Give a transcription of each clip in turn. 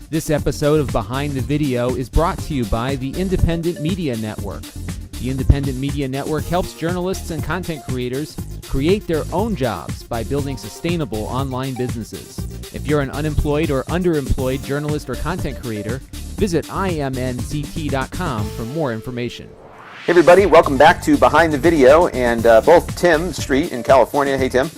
This episode of Behind the Video is brought to you by the Independent Media Network. The Independent Media Network helps journalists and content creators create their own jobs by building sustainable online businesses. If you're an unemployed or underemployed journalist or content creator, visit imnct.com for more information. Hey everybody, welcome back to Behind the Video, and both Tim Street in California. Hey Tim.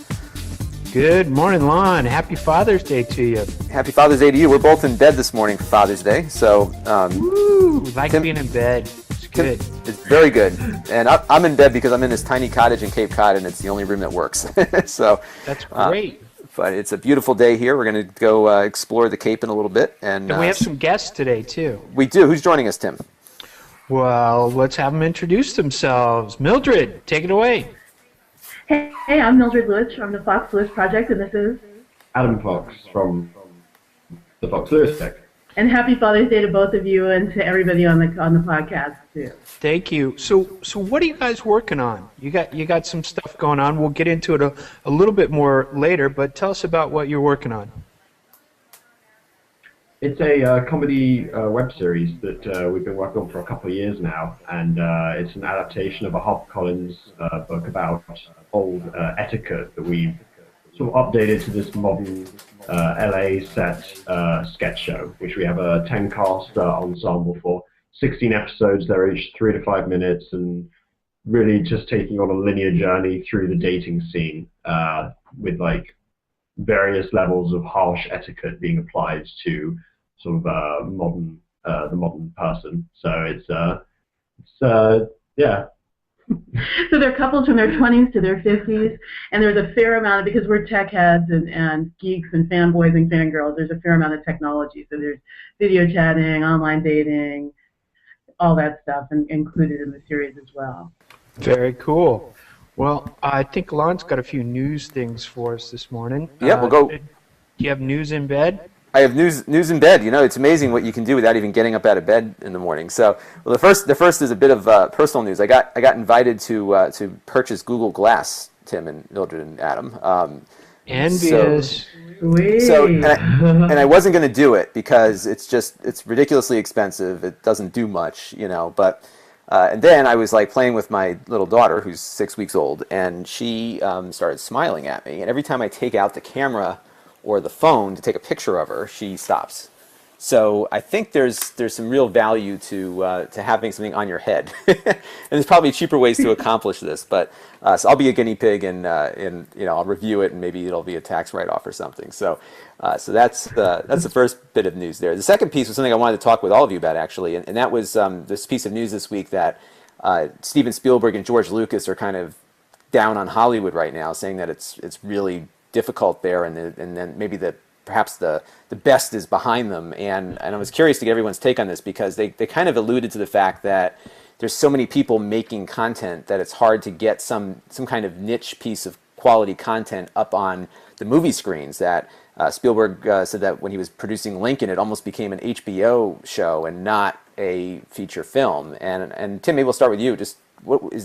Good morning, Lon. Happy Father's Day to you. Happy Father's Day to you. We're both in bed this morning for Father's Day, so Woo! Like Tim, being in bed. It's good. It's very good. And I'm in bed because I'm in this tiny cottage in Cape Cod, and it's the only room that works. So that's great. But it's a beautiful day here. We're going to go explore the Cape in a little bit, and we have some guests today too. We do. Who's joining us, Tim? Well, let's have them introduce themselves. Mildred, take it away. Hey, I'm Mildred Lewis from the Fox Lewis Project, and this is Adam Fox from the Fox Lewis Project. And happy Father's Day to both of you and to everybody on the podcast too. Thank you. So what are you guys working on? You got some stuff going on. We'll get into it a little bit more later, but tell us about what you're working on. It's a comedy web series that we've been working on for a couple of years now, and it's an adaptation of a HarperCollins book about old Etiquette that we've sort of updated to this modern LA set sketch show, which we have a 10-cast ensemble for. 16 episodes, they're each 3 to 5 minutes, and really just taking on a linear journey through the dating scene with like various levels of harsh etiquette being applied to sort of the modern person. So it's yeah. So they're couples from their 20s to their 50s, and there's a fair amount of, because we're tech heads and geeks and fanboys and fangirls, there's a fair amount of technology. So there's video chatting, online dating, all that stuff included in the series as well. Very cool. Well, I think Lon's got a few news things for us this morning. Yeah, we'll go. Do you have news in bed? I have news in bed. You know, it's amazing what you can do without even getting up out of bed in the morning. So, well, the first is a bit of personal news. I got invited to purchase Google Glass, Tim and Mildred and Adam. Envious. And I wasn't going to do it because it's ridiculously expensive. It doesn't do much, you know. But and then I was like playing with my little daughter, who's 6 weeks old, and she started smiling at me. And every time I take out the camera or the phone to take a picture of her, she stops. So I think there's some real value to having something on your head, and there's probably cheaper ways to accomplish this. But so I'll be a guinea pig, and you know, I'll review it, and maybe it'll be a tax write-off or something. So so that's the first bit of news there. The second piece was something I wanted to talk with all of you about actually, and that was this piece of news this week that Steven Spielberg and George Lucas are kind of down on Hollywood right now, saying that it's really difficult there, and then maybe perhaps the best is behind them, and I was curious to get everyone's take on this because they kind of alluded to the fact that there's so many people making content that it's hard to get some kind of niche piece of quality content up on the movie screens. That Spielberg said that when he was producing Lincoln, it almost became an HBO show and not a feature film. And Tim, maybe we'll start with you. Just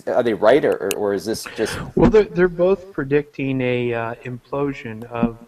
are they right, or is this just? Well, they're both predicting a implosion of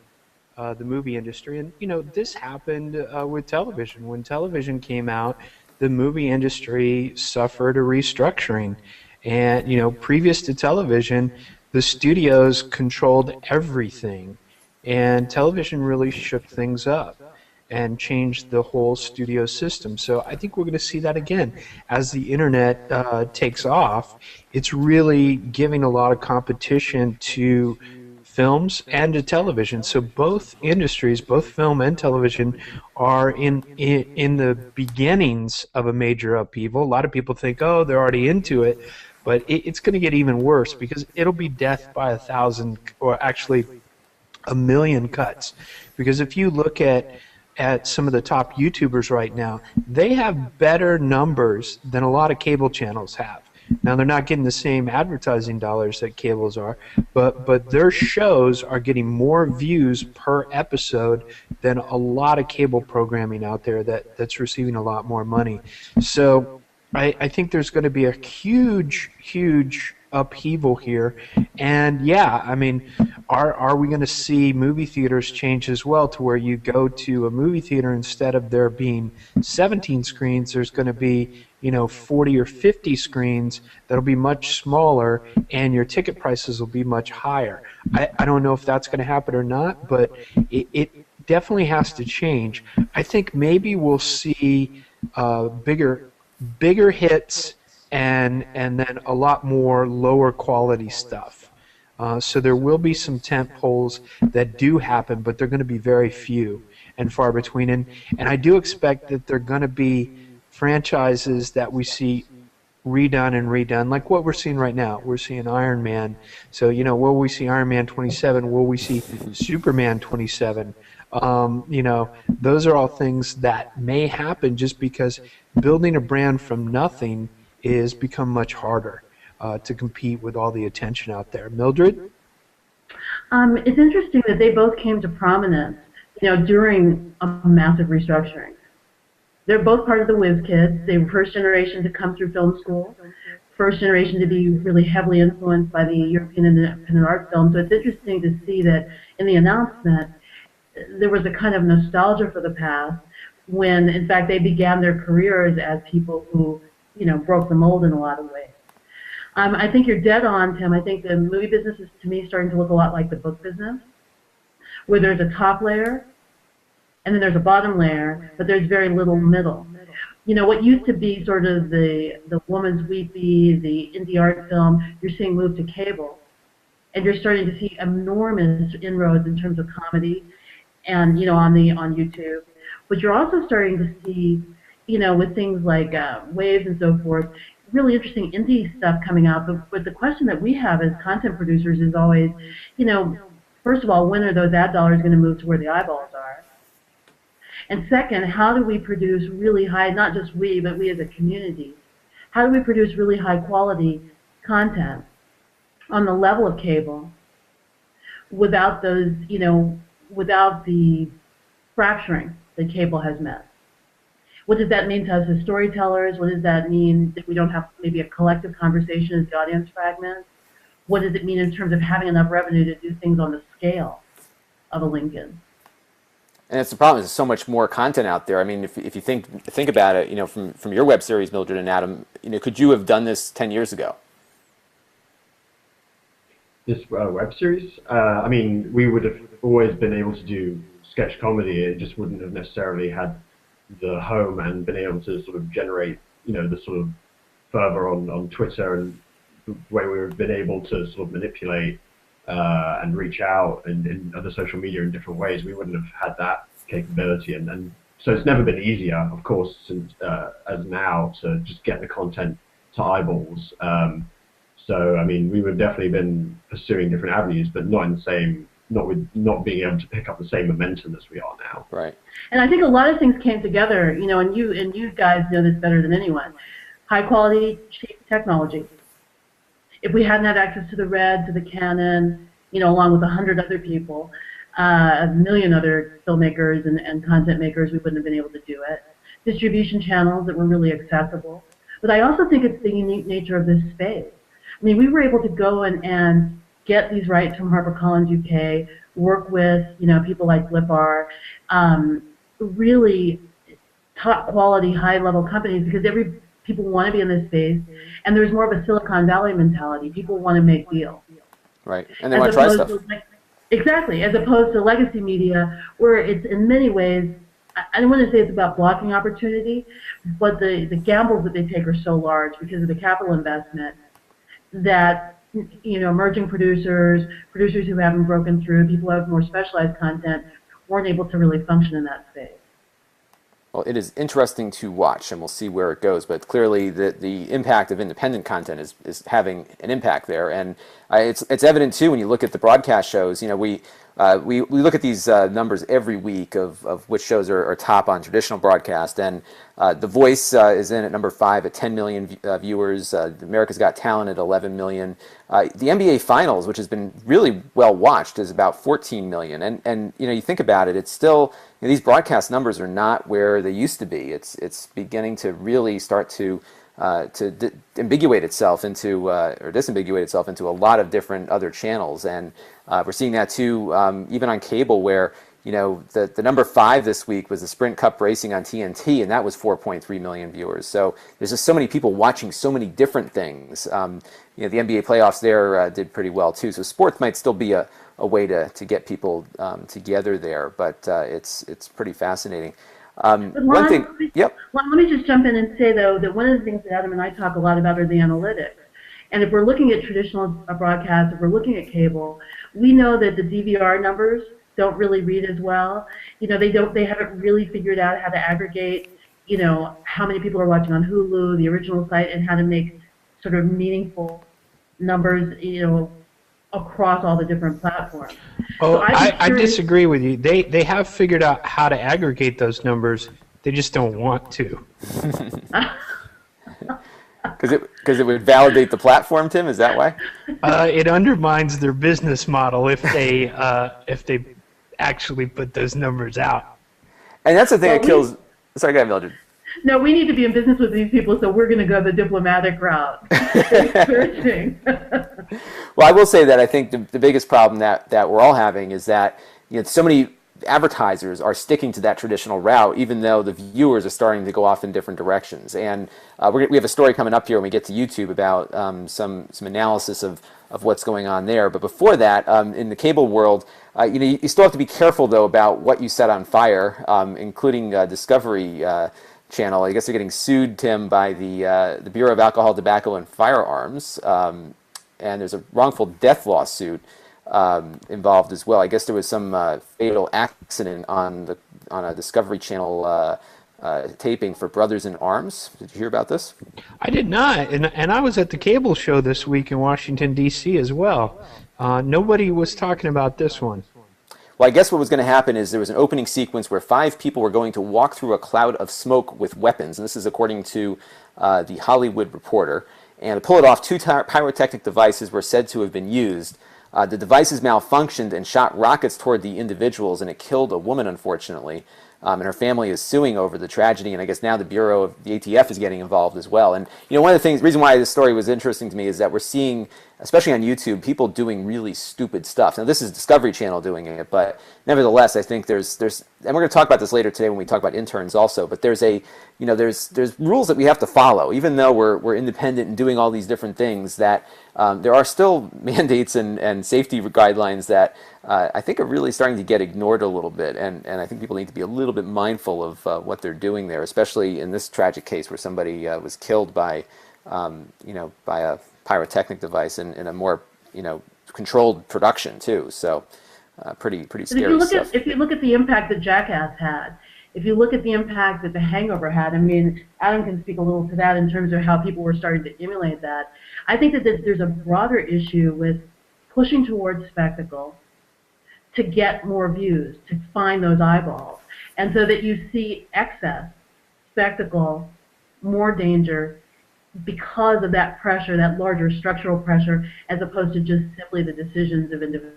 the movie industry, and you know this happened with television. When television came out, the movie industry suffered a restructuring, and you know previous to television, the studios controlled everything, and television really shook things up and changed the whole studio system. So I think we're going to see that again. As the internet takes off, it's really giving a lot of competition to films and to television. So both industries, both film and television, are in the beginnings of a major upheaval. A lot of people think, oh, they're already into it, but it's going to get even worse because it'll be death by 1,000, or actually 1,000,000 cuts. Because if you look at some of the top YouTubers right now, they have better numbers than a lot of cable channels have. Now, they're not getting the same advertising dollars that cables are, but their shows are getting more views per episode than a lot of cable programming out there that's receiving a lot more money. So I think there's going to be a huge upheaval here. And yeah, I mean, are we going to see movie theaters change as well, to where you go to a movie theater, instead of there being 17 screens, there's going to be 40 or 50 screens that'll be much smaller, and your ticket prices will be much higher. I don't know if that's going to happen or not, but it definitely has to change. I think maybe we'll see bigger hits, and then a lot more lower quality stuff. So there will be some tent poles that do happen, but they're going to be very few and far between. And I do expect that they're going to be franchises that we see redone and redone, like what we're seeing right now. We're seeing Iron Man. So, will we see Iron Man 27? Will we see Superman 27? Those are all things that may happen, just because building a brand from nothing is become much harder to compete with all the attention out there. Mildred? It's interesting that they both came to prominence, during a massive restructuring. They're both part of the whiz kids. They were first generation to come through film school, first generation to be really heavily influenced by the European independent art film. So it's interesting to see that in the announcement, there was a kind of nostalgia for the past, when in fact they began their careers as people who, broke the mold in a lot of ways. I think you're dead on, Tim. I think the movie business is, to me, starting to look a lot like the book business, where there's a top layer, and then there's a bottom layer, but there's very little middle. What used to be sort of the woman's weepy, the indie art film, you're seeing move to cable. And you're starting to see enormous inroads in terms of comedy and, on YouTube. But you're also starting to see, with things like Waves and so forth, really interesting indie stuff coming out. But the question that we have as content producers is always, first of all, when are those ad dollars going to move to where the eyeballs are? And second, how do we produce really high, not just we, but we as a community, how do we produce really high quality content on the level of cable without those, without the fracturing that cable has met? What does that mean to us as storytellers? What does that mean that we don't have maybe a collective conversation as the audience fragments? What does it mean in terms of having enough revenue to do things on the scale of a Lincoln? And it's the problem. There's so much more content out there. I mean, if you think about it, from your web series, Mildred and Adam, could you have done this 10 years ago? This web series? I mean, we would have always been able to do sketch comedy. It just wouldn't have necessarily had the home and been able to sort of generate, the sort of fervor on Twitter, and the way we've been able to sort of manipulate and reach out in other social media in different ways. We wouldn't have had that capability, and so it's never been easier, of course, since as now, to just get the content to eyeballs. So I mean, we would have definitely been pursuing different avenues, but not being able to pick up the same momentum as we are now. Right. And I think a lot of things came together, and you guys know this better than anyone. High quality, cheap technology. If we hadn't had access to the Red, to the Canon, along with 100 other people, a million other filmmakers and content makers, we wouldn't have been able to do it. Distribution channels that were really accessible. But I also think it's the unique nature of this space. I mean, we were able to go and get these rights from HarperCollins UK, work with, people like Flipar, really top quality, high level companies, because people want to be in this space, and there's more of a Silicon Valley mentality. People want to make deals. Right, and they want to try stuff. Exactly, as opposed to legacy media, where it's in many ways, I don't want to say it's about blocking opportunity, but the gambles that they take are so large because of the capital investment that, emerging producers who haven't broken through, people who have more specialized content, weren't able to really function in that space. Well, it is interesting to watch, and we'll see where it goes. But clearly, the impact of independent content is having an impact there, and it's evident too when you look at the broadcast shows. We look at these numbers every week of which shows are top on traditional broadcast, and The Voice is in at number 5 at 10 million viewers. America's Got Talent at 11 million. The NBA Finals, which has been really well watched, is about 14 million. And you think about it, it's still, these broadcast numbers are not where they used to be. It's beginning to really start to ambiguate itself into or disambiguate itself into a lot of different other channels, and we're seeing that too, even on cable, where the number 5 this week was the Sprint Cup racing on TNT, and that was 4.3 million viewers. So there's just so many people watching so many different things. The NBA playoffs there did pretty well too. So sports might still be a way to get people together there, but it's pretty fascinating. One thing, yep. Well, let me just jump in and say, though, that one of the things that Adam and I talk a lot about are the analytics. And if we're looking at traditional broadcasts, if we're looking at cable, we know that the DVR numbers don't really read as well. They haven't really figured out how to aggregate, how many people are watching on Hulu, the original site, and how to make sort of meaningful numbers, across all the different platforms. Oh, so I disagree with you. They have figured out how to aggregate those numbers. They just don't want to. Because it would validate the platform, Tim? Is that why? It undermines their business model if they actually put those numbers out. And that's the thing that kills. Sorry, go ahead, Mildred. No, we need to be in business with these people, so we're going to go the diplomatic route. Searching. Well, I will say that I think the biggest problem that we're all having is that so many advertisers are sticking to that traditional route, even though the viewers are starting to go off in different directions. And we have a story coming up here when we get to YouTube about some analysis of what's going on there. But before that, in the cable world, you still have to be careful, though, about what you set on fire, including Discovery Channel. I guess they're getting sued, Tim, by the Bureau of Alcohol, Tobacco, and Firearms, and there's a wrongful death lawsuit involved as well. I guess there was some fatal accident on a Discovery Channel taping for Brothers in Arms. Did you hear about this? I did not, and I was at the cable show this week in Washington, D.C. as well. Nobody was talking about this one. Well, I guess what was going to happen is there was an opening sequence where 5 people were going to walk through a cloud of smoke with weapons, and this is according to the Hollywood Reporter. And to pull it off, 2 pyrotechnic devices were said to have been used. The devices malfunctioned and shot rockets toward the individuals, and it killed a woman, unfortunately. And her family is suing over the tragedy, and I guess now the Bureau of the ATF is getting involved as well. And one of the reason why this story was interesting to me is that we're seeing, especially on YouTube, people doing really stupid stuff. Now this is Discovery Channel doing it, but nevertheless, I think there's, and we're going to talk about this later today when we talk about interns also. But there's there's rules that we have to follow, even though we're independent and doing all these different things. That there are still mandates and safety guidelines that I think are really starting to get ignored a little bit, and I think people need to be a little bit mindful of what they're doing there, especially in this tragic case where somebody was killed by by a pyrotechnic device in a more controlled production too. So pretty scary stuff. If you look at the impact that Jackass had, if you look at the impact that The Hangover had, I mean, Adam can speak a little to that in terms of how people were starting to emulate that. I think that there's a broader issue with pushing towards spectacle to get more views, to find those eyeballs, and so that you see excess spectacle, more danger, because of that pressure, that larger structural pressure, as opposed to just simply the decisions of individual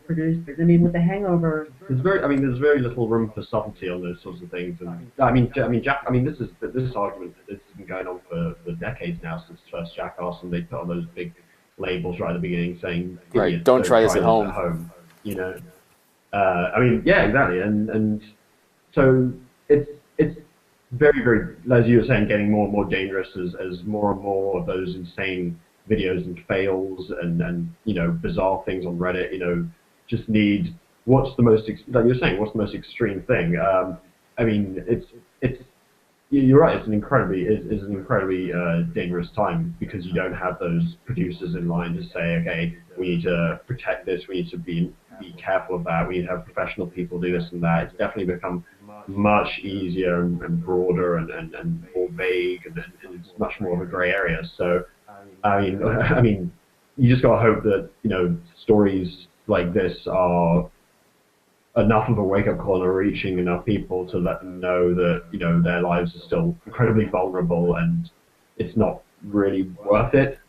producers. I mean, with The Hangover, there's very little room for subtlety on those sorts of things. And this argument has been going on for decades now, since first Jackass, and they put on those big labels right at the beginning saying, right, don't try this at home. Yeah, exactly, and so it's very, very, as you were saying, getting more and more dangerous as more and more of those insane videos and fails and bizarre things on Reddit, just need what's the most, like you're saying, what's the most extreme thing. You're right. It's an incredibly dangerous time, because you don't have those producers in line to say, okay, we need to protect this, we need to be careful of that, we need to have professional people do this and that. It's definitely become much easier and broader and more vague, and it's much more of a grey area. So, I mean, you just got to hope that stories like this are enough of a wake-up call and are reaching enough people to let them know that their lives are still incredibly vulnerable, and it's not really worth it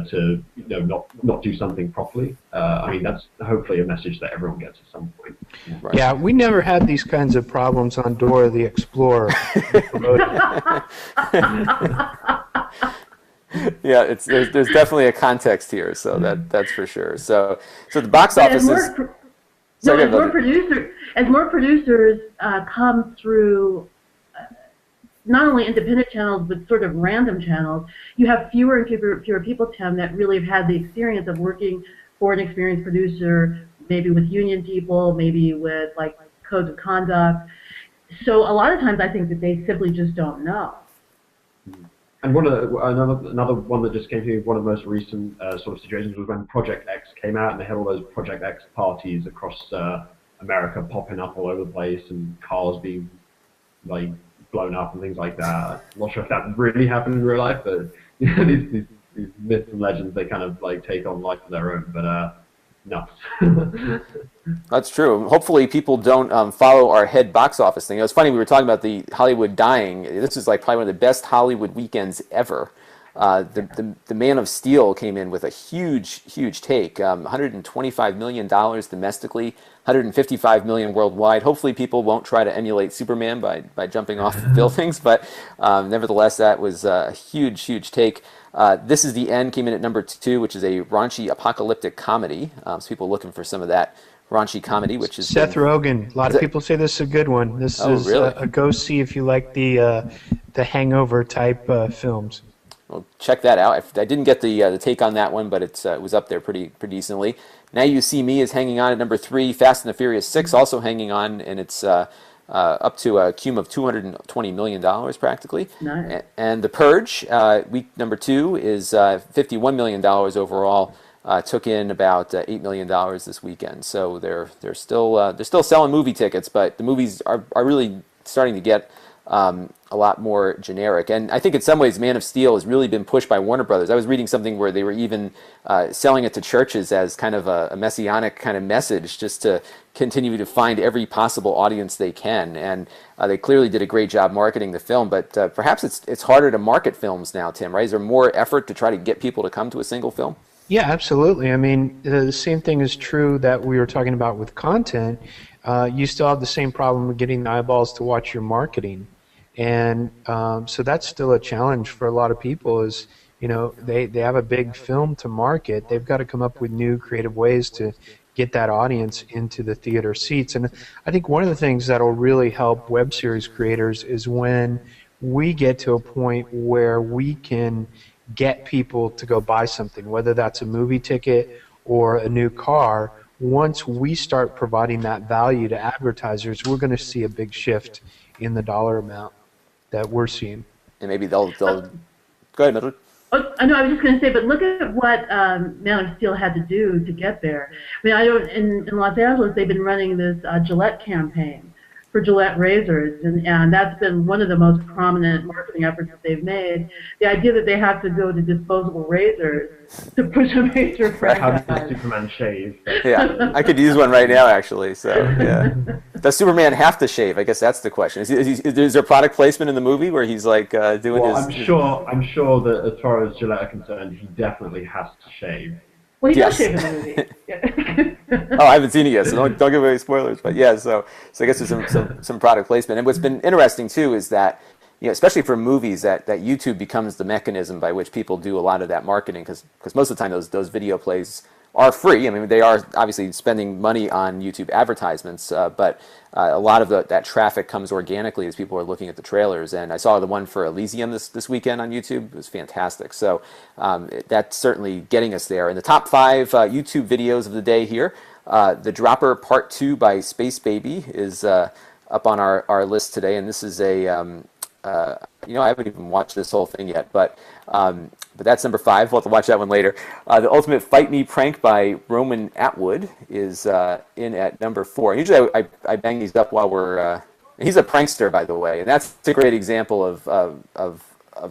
to not do something properly. That's hopefully a message that everyone gets at some point. Right. Yeah, we never had these kinds of problems on Dora the Explorer. Yeah, there's definitely a context here, so that's for sure. So the box office is. No, as more producers come through not only independent channels but sort of random channels, you have fewer and fewer people, Tim, that really have had the experience of working for an experienced producer, maybe with union people, maybe with like codes of conduct. So a lot of times I think that they simply just don't know. And another one that just came to me, one of the most recent sort of situations was when Project X came out, and they had all those Project X parties across America popping up all over the place, and cars being like blown up and things like that. I'm not sure if that really happened in real life, but you know, these myths and legends, they kind of like take on life of their own. But nuts. That's true. Hopefully people don't follow our head box office thing. It was funny, we were talking about the Hollywood dying. This is like probably one of the best Hollywood weekends ever. The Man of Steel came in with a huge take, $125 million domestically, $155 million worldwide. Hopefully people won't try to emulate Superman by jumping off buildings, but nevertheless, that was a huge take. This Is the End came in at number 2, which is a raunchy apocalyptic comedy. So people are looking for some of that raunchy comedy, which is Seth Rogen. A lot of people say this is a good one. This is really? a go see if you like the Hangover type films. Well, check that out. I didn't get the take on that one, but it was up there pretty decently. Now You See Me is hanging on at number 3. Fast and the Furious 6 also hanging on, and it's up to a cum of $220 million practically. Nice. And The Purge, week number 2, is $51 million overall. Took in about $8 million this weekend. So they're still selling movie tickets, but the movies are really starting to get a lot more generic. And I think in some ways Man of Steel has really been pushed by Warner Brothers. I was reading something where they were even selling it to churches as kind of a messianic kind of message, just to continue to find every possible audience they can. And they clearly did a great job marketing the film, but perhaps it's harder to market films now, Tim, right? Is there more effort to try to get people to come to a single film? Yeah, absolutely. I mean, the same thing is true that we were talking about with content. You still have the same problem with getting the eyeballs to watch your marketing. And so that's still a challenge for a lot of people is, you know, they have a big film to market. They've got to come up with new creative ways to get that audience into the theater seats. And I think one of the things that will really help web series creators is when we get to a point where we can get people to go buy something, whether that's a movie ticket or a new car. Once we start providing that value to advertisers, we're going to see a big shift in the dollar amount that we're seeing. And maybe they'll go ahead, Mildred. Oh, I know. I was just going to say, but look at what Man of Steel had to do to get there. I mean, I don't. In Los Angeles, they've been running this Gillette campaign for Gillette razors, and that's been one of the most prominent marketing efforts that they've made. The idea that they have to go to disposable razors to push a major franchise. How does Superman shave? Yeah, I could use one right now, actually. So, yeah. Does Superman have to shave? I guess that's the question. Is there product placement in the movie where he's like doing well, his? I'm sure that as far as Gillette are concerned, he definitely has to shave. Well, he Yes. does shave in the movie. Yeah. Oh, I haven't seen it yet, so don't give away spoilers. But yeah, so I guess there's some product placement. And what's been interesting too is that, you know, especially for movies, that YouTube becomes the mechanism by which people do a lot of that marketing, because most of the time those video plays are free. I mean, they are obviously spending money on YouTube advertisements, but a lot of that traffic comes organically as people are looking at the trailers. And I saw the one for Elysium this weekend on YouTube. It was fantastic. So that's certainly getting us there. In the top 5 YouTube videos of the day here, The Dropper Part 2 by Space Baby is up on our list today. And this is a, you know, I haven't even watched this whole thing yet, but that's number 5. We'll have to watch that one later. The Ultimate Fight Me Prank by Roman Atwood is in at number 4. Usually I bang these up while we're... he's a prankster, by the way, and that's a great example of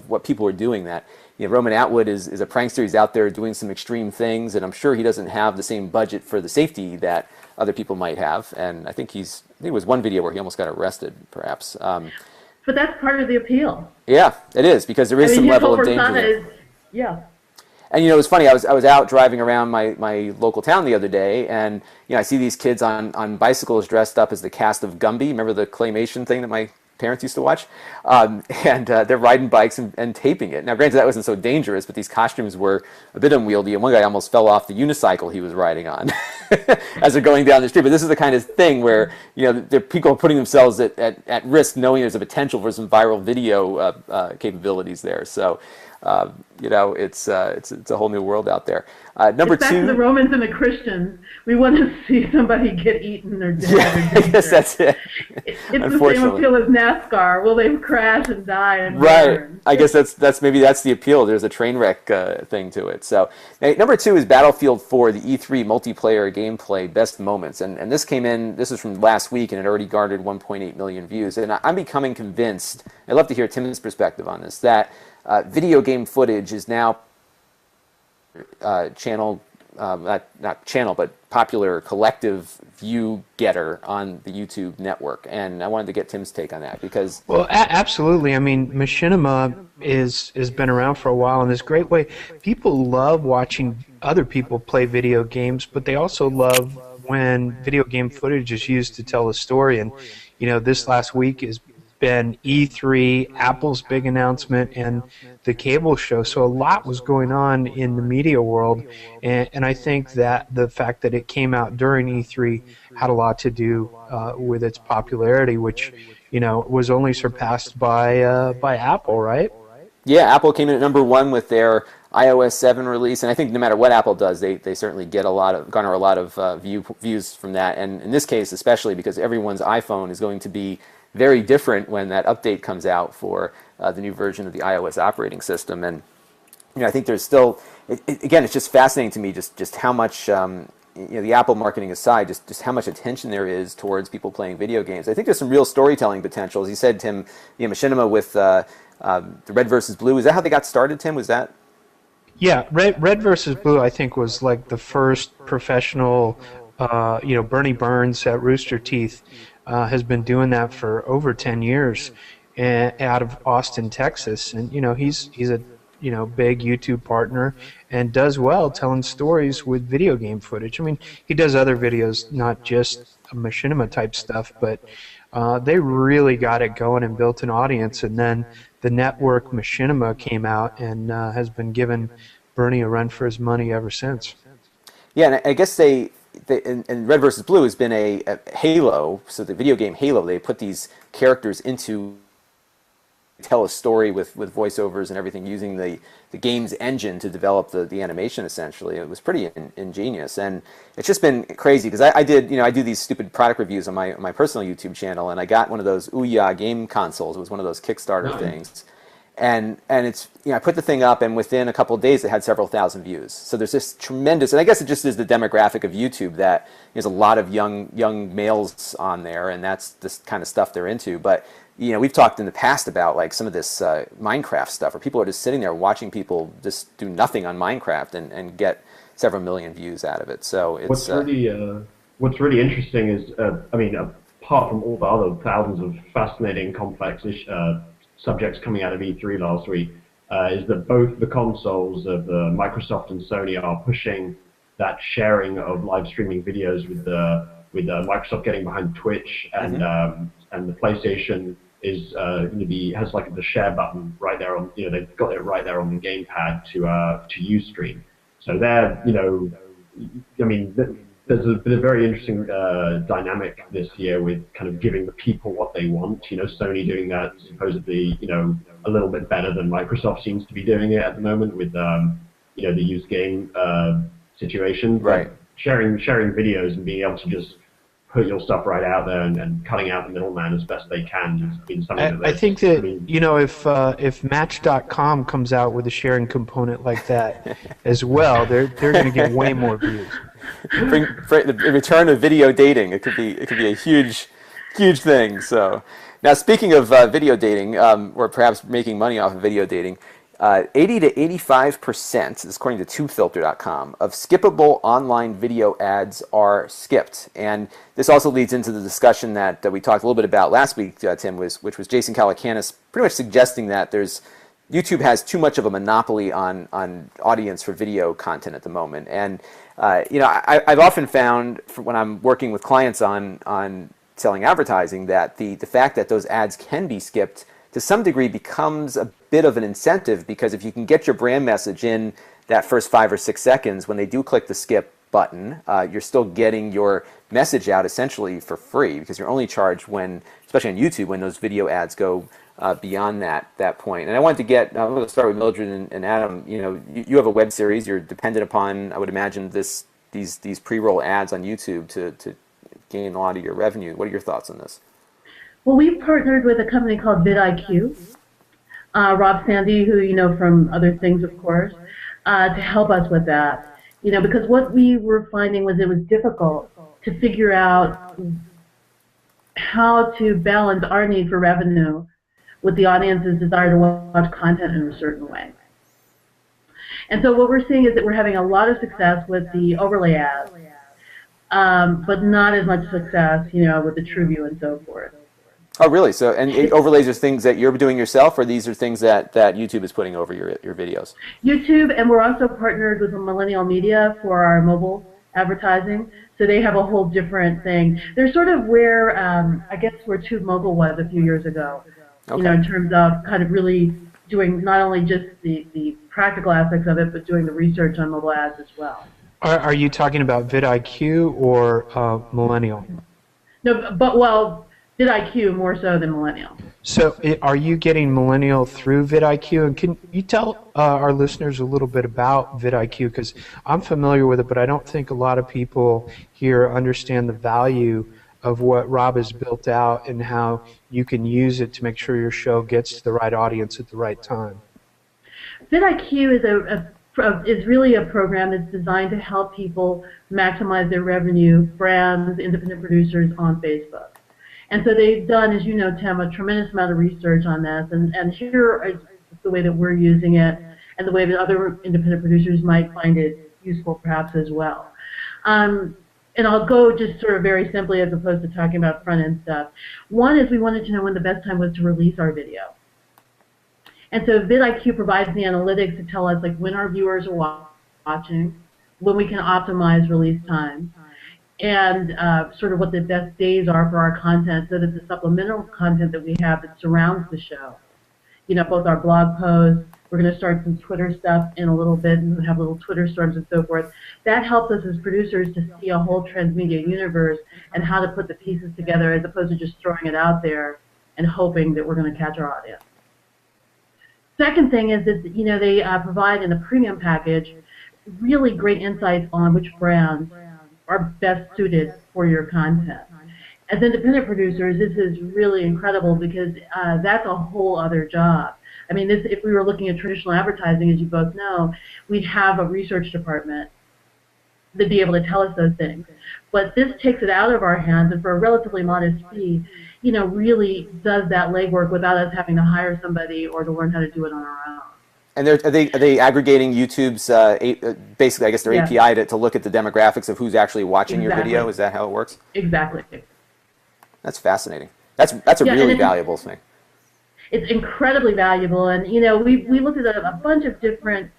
what people are doing. That, you know, Roman Atwood is a prankster. He's out there doing some extreme things, and I'm sure he doesn't have the same budget for the safety that other people might have. And I think there was one video where he almost got arrested, perhaps. But that's part of the appeal. Yeah, it is, because there is some level of danger there. Yeah. And, you know, it was funny. I was out driving around my local town the other day, and, you know, I see these kids on bicycles dressed up as the cast of Gumby. Remember the claymation thing that my parents used to watch, and they're riding bikes and taping it. Now, granted, that wasn't so dangerous, but these costumes were a bit unwieldy, and one guy almost fell off the unicycle he was riding on as they're going down the street. But this is the kind of thing where, you know, the people are putting themselves at risk, knowing there's a potential for some viral video capabilities there. So, you know, it's a whole new world out there. Number it's back two, to the Romans and the Christians. We want to see somebody get eaten or dead. yeah, Or I guess that's it. It's the same appeal as NASCAR. Will they crash and die and right. burn? I guess that's maybe that's the appeal. There's a train wreck thing to it. So number two is Battlefield 4, the E3 multiplayer gameplay best moments, and this came in. This is from last week, and it already garnered 1.8 million views. And I'm becoming convinced. I'd love to hear Tim's perspective on this. That video game footage is now channel, not channel, but popular collective view getter on the YouTube network. And I wanted to get Tim's take on that because... Well, absolutely. I mean, machinima is been around for a while in this great way. People love watching other people play video games, but they also love when video game footage is used to tell a story. And, you know, this last week has been E3, Apple's big announcement, and the cable show. So a lot was going on in the media world, and I think that the fact that it came out during E3 had a lot to do with its popularity, which, you know, was only surpassed by Apple, right? Yeah, Apple came in at number one with their iOS 7 release, and I think no matter what Apple does, they certainly garner a lot of views from that. And in this case, especially because everyone's iPhone is going to be very different when that update comes out for the new version of the iOS operating system. And you know, I think there's still, again, it's just fascinating to me just how much, you know, the Apple marketing aside, just how much attention there is towards people playing video games. I think there's some real storytelling potential. As you said, Tim, you know, machinima with the Red versus Blue. Is that how they got started, Tim? Was that? Yeah, Red versus Blue, I think, was like the first professional, you know, Bernie Burns at Rooster Teeth has been doing that for over 10 years out of Austin, Texas. And, you know, he's a, you know, big YouTube partner and does well telling stories with video game footage. I mean, he does other videos, not just machinima type stuff, but they really got it going and built an audience. And then the network Machinima came out and has been giving Bernie a run for his money ever since. Yeah, and I guess and Red versus Blue has been a Halo, so the video game Halo, they put these characters into tell a story with voiceovers and everything using the game's engine to develop the animation essentially. It was pretty ingenious, and it's just been crazy because I do these stupid product reviews on my personal YouTube channel, and I got one of those Ouya game consoles. It was one of those Kickstarter things. And it's, you know, I put the thing up, and within a couple of days it had several thousand views. So there's this tremendous, and I guess it just is the demographic of YouTube that there's a lot of young males on there, and that's this kind of stuff they're into. But you know, we've talked in the past about like some of this Minecraft stuff, where people are just sitting there watching people just do nothing on Minecraft and get several million views out of it. So it's what's really interesting is, I mean, apart from all the other thousands of fascinating, complex subjects coming out of E3 last week, is that both the consoles of Microsoft and Sony are pushing that sharing of live streaming videos with Microsoft getting behind Twitch, and the PlayStation is going to be has like the share button right there on, you know, they've got it right there on the gamepad to Ustream. So they're, you know, I mean, there's been a very interesting dynamic this year with kind of giving the people what they want. You know, Sony doing that supposedly, you know, a little bit better than Microsoft seems to be doing it at the moment with, you know, the used game situation. Right. Sharing videos and being able to just put your stuff right out there and cutting out the middleman as best they can has been something that I think that, you know, if Match.com comes out with a sharing component like that as well, they're going to get way more views. Bring the return of video dating. It could be a huge thing. So now, speaking of video dating, or perhaps making money off of video dating, 80 to 85%, this is according to TwoFilter.com, of skippable online video ads are skipped. And this also leads into the discussion that we talked a little bit about last week, Tim, which was Jason Calacanis pretty much suggesting that YouTube has too much of a monopoly on audience for video content at the moment. And you know, I've often found when I'm working with clients on selling advertising, that the fact that those ads can be skipped to some degree becomes a bit of an incentive, because if you can get your brand message in that first 5 or 6 seconds, when they do click the skip button, you're still getting your message out essentially for free, because you're only charged when, especially on YouTube, when those video ads go beyond that point. And I wanted to I'm going to start with Mildred and Adam. You have a web series. You're dependent upon, I would imagine, these pre-roll ads on YouTube to gain a lot of your revenue. What are your thoughts on this? Well, we've partnered with a company called vidIQ, Rob Sandy, who you know from other things, of course, to help us with that. Because what we were finding was it was difficult to figure out how to balance our need for revenue with the audience's desire to watch content in a certain way. And so what we're seeing is that we're having a lot of success with the overlay ads, but not as much success, with the TrueView and so forth. Oh, really? So, and overlays are things that you're doing yourself, or these are things that YouTube is putting over your videos? YouTube, and we're also partnered with Millennial Media for our mobile advertising. So they have a whole different thing. They're sort of where, I guess, where Tube Mobile was a few years ago, okay. In terms of kind of really doing not only just the practical aspects of it, but doing the research on mobile ads as well. Are you talking about vidIQ or Millennial? No, but vidIQ more so than Millennial. So are you getting Millennial through vidIQ? And can you tell our listeners a little bit about vidIQ? Because I'm familiar with it, but I don't think a lot of people here understand the value of what Rob has built out and how you can use it to make sure your show gets to the right audience at the right time. vidIQ is really a program that's designed to help people maximize their revenue, brands, independent producers on Facebook. And so they've done, as you know, Tim, a tremendous amount of research on this, and here is the way that we're using it, and the way that other independent producers might find it useful perhaps as well. And I'll go just sort of very simply as opposed to talking about front-end stuff. One is we wanted to know when the best time was to release our video. And so vidIQ provides the analytics to tell us when our viewers are watching, when we can optimize release time, and sort of what the best days are for our content, so that the supplemental content that we have that surrounds the show, both our blog posts, we're going to start some Twitter stuff in a little bit and have little Twitter storms and so forth. That helps us as producers to see a whole transmedia universe and how to put the pieces together as opposed to just throwing it out there and hoping that we're going to catch our audience. Second thing is that they provide in a premium package really great insights on which brands are best suited for your content. As independent producers, this is really incredible because that's a whole other job. I mean, if we were looking at traditional advertising, as you both know, we'd have a research department that'd be able to tell us those things. But this takes it out of our hands, and for a relatively modest fee, really does that legwork without us having to hire somebody or to learn how to do it on our own. And are they aggregating YouTube's basically, I guess, their API to look at the demographics of who's actually watching your video? Is that how it works? Exactly. That's fascinating. That's a really valuable thing. It's incredibly valuable, and we looked at a bunch of different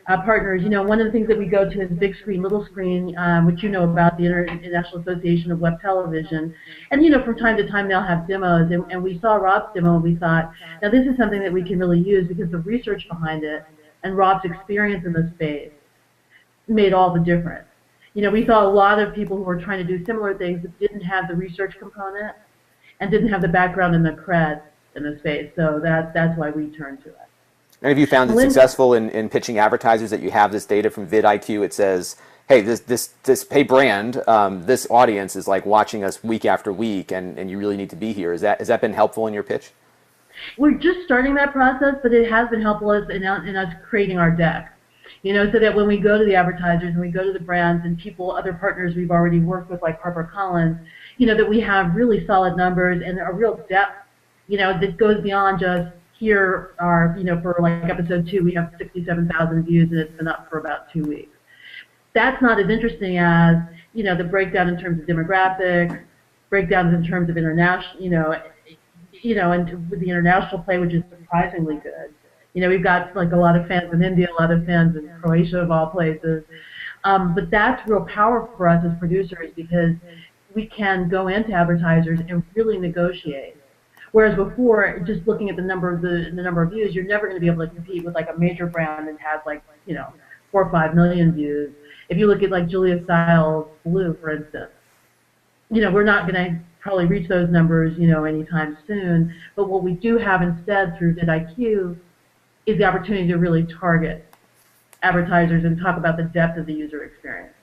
partners. One of the things that we go to is Big Screen, Little Screen, which about the International Association of Web Television, and from time to time they'll have demos, and we saw Rob's demo and we thought, now this is something that we can really use because the research behind it and Rob's experience in the space made all the difference. We saw a lot of people who were trying to do similar things that didn't have the research component and didn't have the background and the cred in the space, so that's why we turned to it. And have you found it successful in pitching advertisers that you have this data from vidIQ? It says, hey, this hey brand, this audience is watching us week after week, and you really need to be here. Has that been helpful in your pitch? We're just starting that process, but it has been helpful in us creating our deck. So that when we go to the advertisers and we go to the brands and other partners we've already worked with, like HarperCollins, that we have really solid numbers and a real depth, that goes beyond just here are, for episode 2, we have 67,000 views and it's been up for about 2 weeks. That's not as interesting as, the breakdown in terms of demographics, breakdowns in terms of international, and with the international play, which is surprisingly good. We've got a lot of fans in India, a lot of fans in Croatia of all places. But that's real power for us as producers because we can go into advertisers and really negotiate. Whereas before, just looking at the number of views, you're never going to be able to compete with like a major brand that has like 4 or 5 million views. If you look at like Julia Stiles' Blue, for instance, we're not going to probably reach those numbers, anytime soon. But what we do have instead through vidIQ is the opportunity to really target advertisers and talk about the depth of the user experience.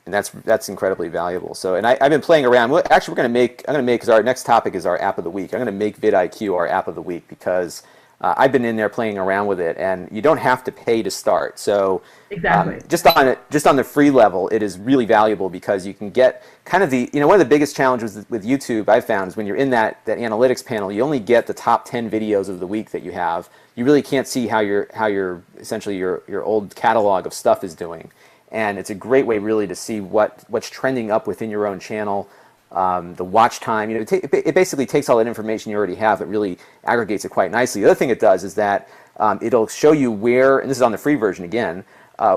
And that's incredibly valuable. So, and I've been playing around. Well, actually, I'm going to make, because our next topic is our app of the week. I'm going to make vidIQ our app of the week because I've been in there playing around with it, and you don't have to pay to start. So, exactly. Just on the free level, it is really valuable because you can get kind of the one of the biggest challenges with YouTube I've found is when you're in that analytics panel, you only get the top 10 videos of the week that you have. You really can't see how your essentially your old catalog of stuff is doing. And it's a great way really to see what's trending up within your own channel, the watch time. It basically takes all that information you already have. It really aggregates it quite nicely. The other thing it does is that it'll show you where, and this is on the free version again,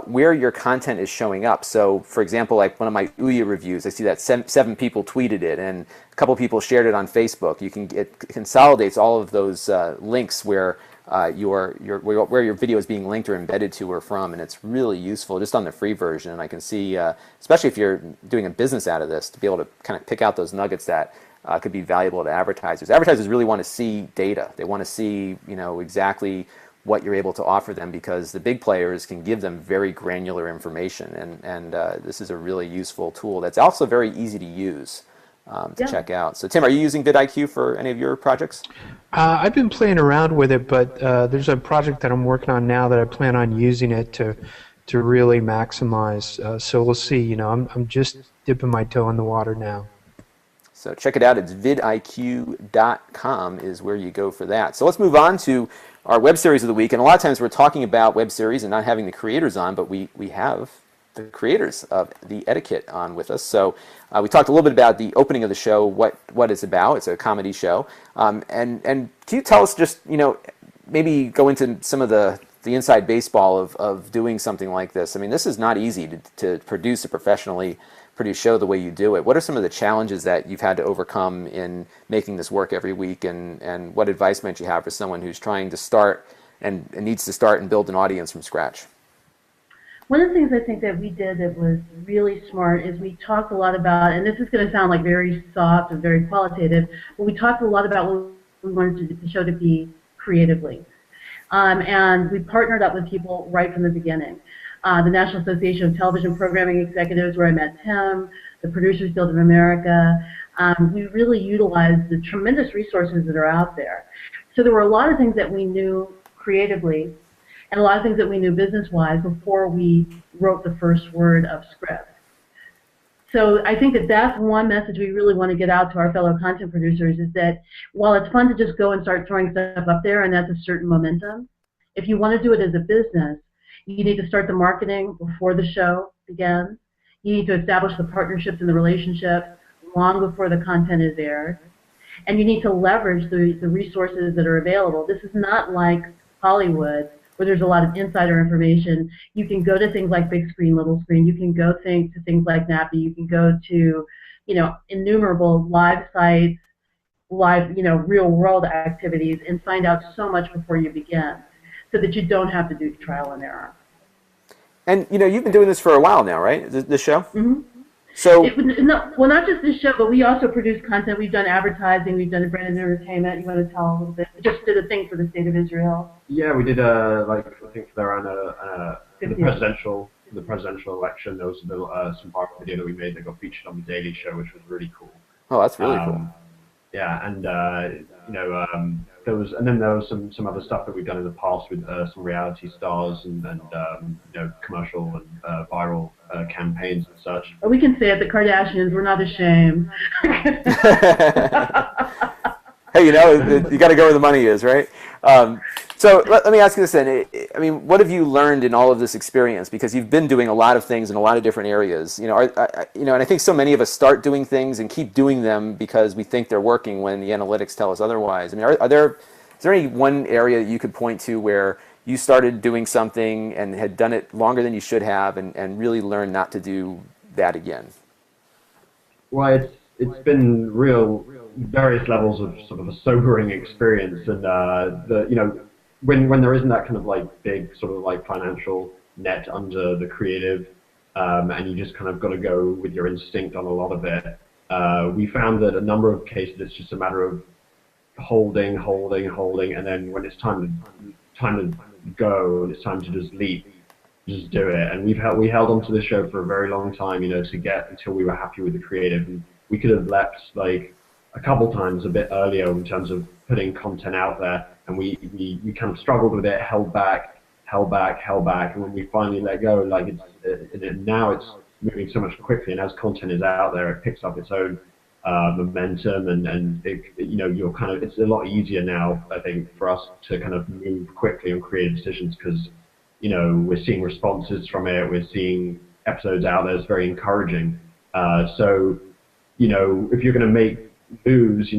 where your content is showing up. So, for example, like one of my Ouya reviews, I see that 7 people tweeted it, and a couple people shared it on Facebook. It consolidates all of those links where where your video is being linked or embedded to or from, and it's really useful just on the free version. And I can see, especially if you're doing a business out of this, to be able to kind of pick out those nuggets that could be valuable to advertisers. Advertisers really want to see data. They want to see, exactly what you're able to offer them, because the big players can give them very granular information, and this is a really useful tool that's also very easy to use. To check out. So, Tim, are you using vidIQ for any of your projects? I've been playing around with it, but there's a project that I'm working on now that I plan on using it to really maximize. So we'll see. I'm just dipping my toe in the water now. So check it out. It's vidiq.com is where you go for that. So let's move on to our web series of the week. And a lot of times we're talking about web series and not having the creators on, but we have the creators of the Etiquette on with us. So we talked a little bit about the opening of the show, what it's about. It's a comedy show. And can you tell us just, maybe go into some of the inside baseball of doing something like this? I mean, this is not easy to produce a professionally produced show the way you do it. What are some of the challenges that you've had to overcome in making this work every week, and what advice might you have for someone who's trying to start and needs to start and build an audience from scratch? One of the things I think that we did that was really smart is we talked a lot about, and this is going to sound like very soft and very qualitative, but we talked a lot about what we wanted the show to be creatively. And we partnered up with people right from the beginning. The National Association of Television Programming Executives, where I met Tim, the Producers Guild of America. We really utilized the tremendous resources that are out there. So there were a lot of things that we knew creatively, and a lot of things that we knew business-wise before we wrote the first word of script. So I think that that's one message we really want to get out to our fellow content producers, is that while it's fun to just go and start throwing stuff up there, and that's a certain momentum, if you want to do it as a business, you need to start the marketing before the show begins. You need to establish the partnerships and the relationships long before the content is aired. And you need to leverage the resources that are available. This is not like Hollywood, where there's a lot of insider information. You can go to things like Big Screen, Little Screen. You can go to things like Nappy. You can go to, innumerable live sites, live, real world activities, and find out so much before you begin, so that you don't have to do trial and error. And you've been doing this for a while now, right? This show. Mm-hmm. So not just this show, but we also produce content. We've done advertising. We've done branded entertainment. You want to tell a little bit? We just did a thing for the State of Israel. Yeah, we did I think around the presidential election. There was some viral video that we made that got featured on the Daily Show, which was really cool. Oh, that's really cool. Yeah, and there was some other stuff that we've done in the past with some reality stars and commercial and viral campaigns and such. But we can say it, the Kardashians, we're not ashamed. Hey, you got to go where the money is, right? So let me ask you this then. I mean, what have you learned in all of this experience? Because you've been doing a lot of things in a lot of different areas. And I think so many of us start doing things and keep doing them because we think they're working when the analytics tell us otherwise. I mean, is there any one area that you could point to where you started doing something and had done it longer than you should have, and really learned not to do that again? Well, it's been real various levels of sort of a sobering experience, and when there isn't that kind of like big sort of like financial net under the creative, and you just kind of got to go with your instinct on a lot of it. We found that a number of cases it's just a matter of holding, and then when it's time to go and it's time to just leap, just do it. And we held on to the show for a very long time, to get until we were happy with the creative. And we could have leapt like a couple times a bit earlier in terms of putting content out there, and we kind of struggled with it, held back, and when we finally let go, like now it's moving so much quickly, and as content is out there, it picks up its own momentum, and you're kind of, it's a lot easier now, I think, for us to kind of move quickly on creative decisions because we're seeing responses from it, we're seeing episodes out there. It's very encouraging. So if you're going to make moves,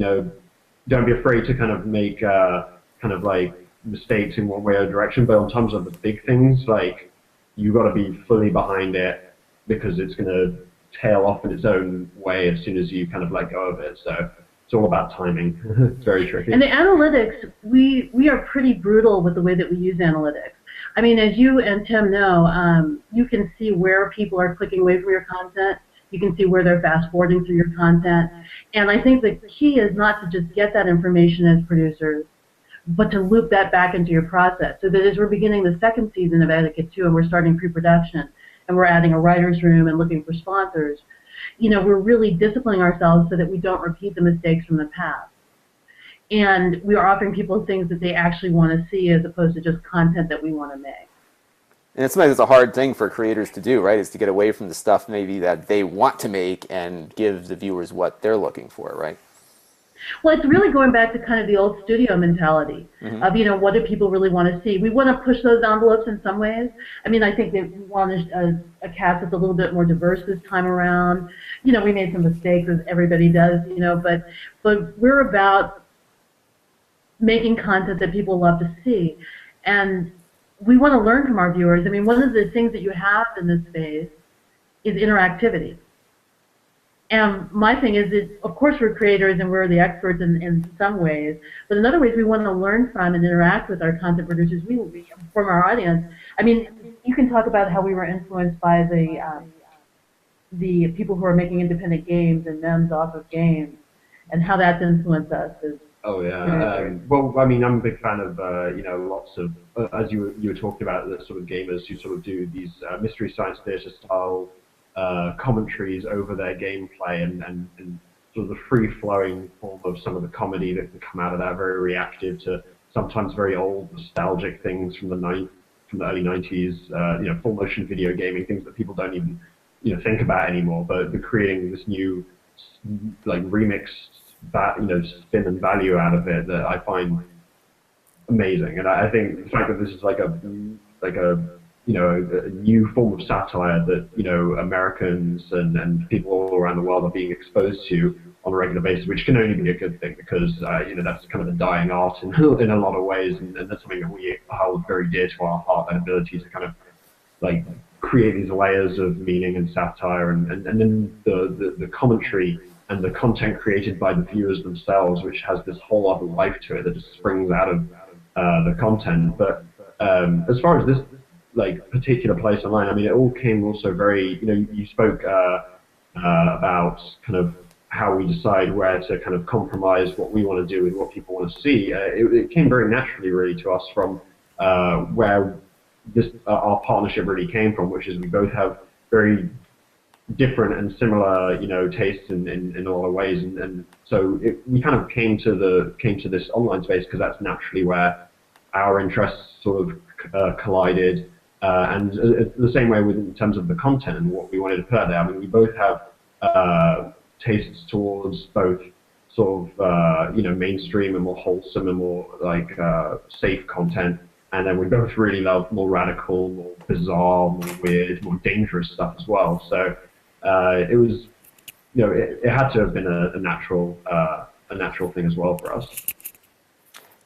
don't be afraid to kind of make kind of like mistakes in one way or direction. But in terms of the big things, like you got to be fully behind it because it's going to tail off in its own way as soon as you kind of let go of it. So it's all about timing. It's very tricky. And the analytics, we are pretty brutal with the way that we use analytics. I mean, as you and Tim know, you can see where people are clicking away from your content. You can see where they're fast forwarding through your content. And I think the key is not to just get that information as producers, but to loop that back into your process. So that as we're beginning the second season of Etiquette 2 and we're starting pre-production and we're adding a writer's room and looking for sponsors, we're really disciplining ourselves so that we don't repeat the mistakes from the past. And we are offering people things that they actually want to see as opposed to just content that we want to make. And sometimes it's a hard thing for creators to do, right? Is to get away from the stuff maybe that they want to make and give the viewers what they're looking for, right? Well, it's really going back to kind of the old studio mentality of, what do people really want to see? We want to push those envelopes in some ways. I mean, I think that we want a cast that's a little bit more diverse this time around. We made some mistakes, as everybody does, but we're about making content that people love to see. And we want to learn from our viewers. I mean, one of the things that you have in this space is interactivity. And my thing is that, of course, we're creators and we're the experts in some ways, but in other ways we want to learn from and interact with our content producers from our audience. I mean, you can talk about how we were influenced by the people who are making independent games and MEMS off of games, and how that's influenced us. Oh yeah. Well, I mean, I'm a big fan of lots of as you were talking about, the sort of gamers who sort of do these mystery science theater style commentaries over their gameplay, and sort of the free-flowing form of some of the comedy that can come out of that, very reactive to sometimes very old nostalgic things from the early 90s, full motion video gaming, things that people don't even think about anymore, but they're creating this new like remixed spin and value out of it that I find amazing. And I think the fact that this is like a new form of satire that Americans and people all around the world are being exposed to on a regular basis, which can only be a good thing because that's kind of a dying art in a lot of ways, and that's something that we hold very dear to our heart, that ability to kind of like create these layers of meaning and satire, and then the commentary and the content created by the viewers themselves, which has this whole other life to it that just springs out of the content. But as far as this like particular place online, I mean, it all came also very, you spoke about kind of how we decide where to kind of compromise what we want to do with what people want to see. It came very naturally really to us from where this our partnership really came from, which is we both have very different and similar, tastes in all the ways, and so we kind of came to this online space because that's naturally where our interests sort of collided, and the same way in terms of the content and what we wanted to put out there. I mean, we both have tastes towards both sort of mainstream and more wholesome and more like safe content. And then we both really love more radical, more bizarre, more weird, more dangerous stuff as well. So it was, it had to have been a natural thing as well for us.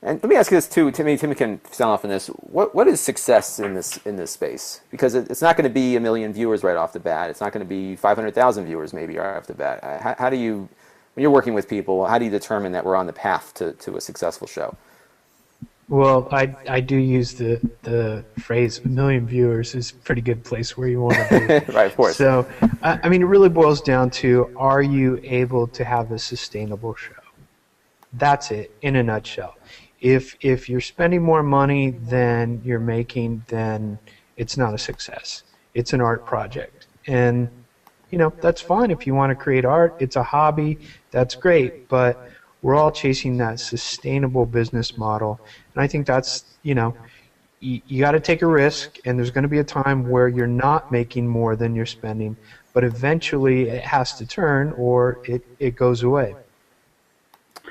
And let me ask you this too. Tim can sound off on this. What is success in this space? Because it's not going to be 1 million viewers right off the bat. It's not going to be 500,000 viewers maybe right off the bat. How do you, when you're working with people, how do you determine that we're on the path to a successful show? Well, I do use the phrase 1 million viewers is a pretty good place where you want to be. Right, of course. So, I mean, it really boils down to, are you able to have a sustainable show? That's it, in a nutshell. If you're spending more money than you're making, then it's not a success. It's an art project. And, you know, that's fine if you want to create art. It's a hobby. That's great. But we're all chasing that sustainable business model. And I think that's, you know, you got to take a risk, and there's going to be a time where you're not making more than you're spending. But eventually it has to turn, or it goes away.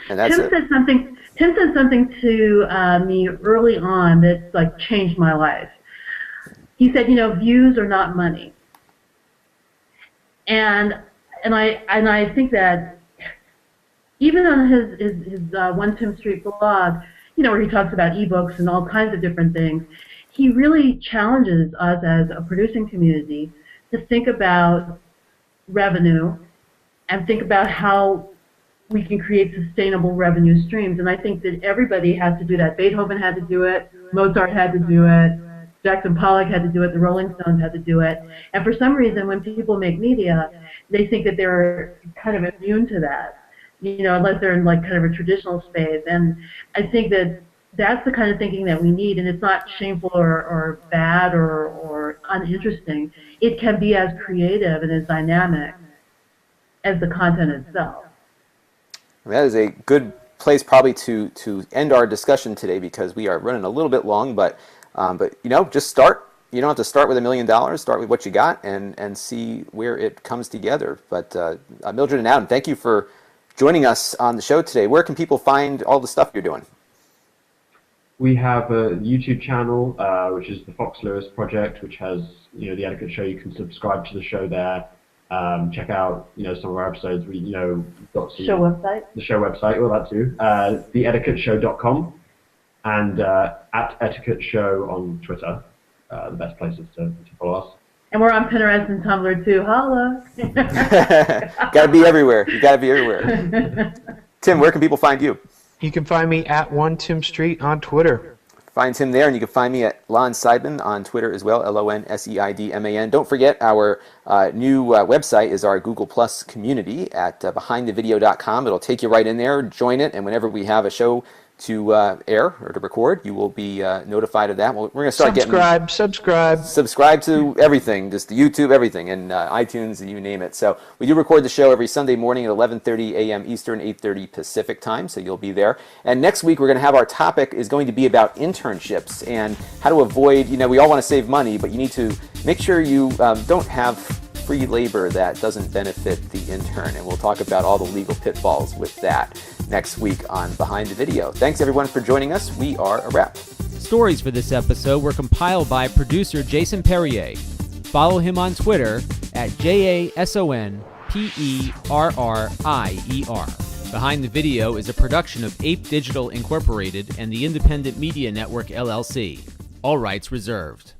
And that's Tim said something to me early on that like changed my life. He said, you know, views are not money, and I think that even on his One Tim Street blog, you know, where he talks about ebooks and all kinds of different things, he really challenges us as a producing community to think about revenue and think about how we can create sustainable revenue streams. And I think that everybody has to do that. Beethoven had to do it. Mozart had to do it. Jackson Pollock had to do it. The Rolling Stones had to do it. And for some reason, when people make media, they think that they're kind of immune to that, you know, unless they're in like kind of a traditional space. And I think that that's the kind of thinking that we need. And it's not shameful or bad or uninteresting. It can be as creative and as dynamic as the content itself. That is a good place probably to end our discussion today, because we are running a little bit long, but you know, just start. You don't have to start with $1 million. Start with what you got and see where it comes together. But Mildred and Adam, thank you for joining us on the show today. Where can people find all the stuff you're doing? We have a YouTube channel, which is the Fox Lewis Project, which has, you know, the Etiquette Show. You can subscribe to the show there. Check out, you know, some of our episodes. We, you know, got some, Show website. The show website, well, that too. TheEtiquetteShow.com and at Etiquette Show on Twitter. The best places to follow us. And we're on Pinterest and Tumblr too. Holla. Gotta be everywhere. You gotta be everywhere. Tim, where can people find you? You can find me at One Tim Street on Twitter. Find Tim there, and you can find me at Lon Seidman on Twitter as well, LonSeidman. Don't forget, our new website is our Google Plus community at behindthevideo.com. It'll take you right in there, join it, and whenever we have a show to air or to record, you will be notified of that. We're going to start subscribe to everything, just YouTube, everything, and iTunes, you name it. So we do record the show every Sunday morning at 11:30 a.m. Eastern, 8:30 Pacific time, so you'll be there. And next week we're going to have our topic is going to be about internships and how to avoid, you know, we all want to save money, but you need to make sure you don't have free labor that doesn't benefit the intern, and we'll talk about all the legal pitfalls with that next week on Behind the Video. Thanks everyone for joining us. We are a wrap. Stories for this episode were compiled by producer Jason Perrier. Follow him on Twitter at JASONPERRIER. Behind the Video is a production of Ape Digital Incorporated and the Independent Media Network LLC. All rights reserved.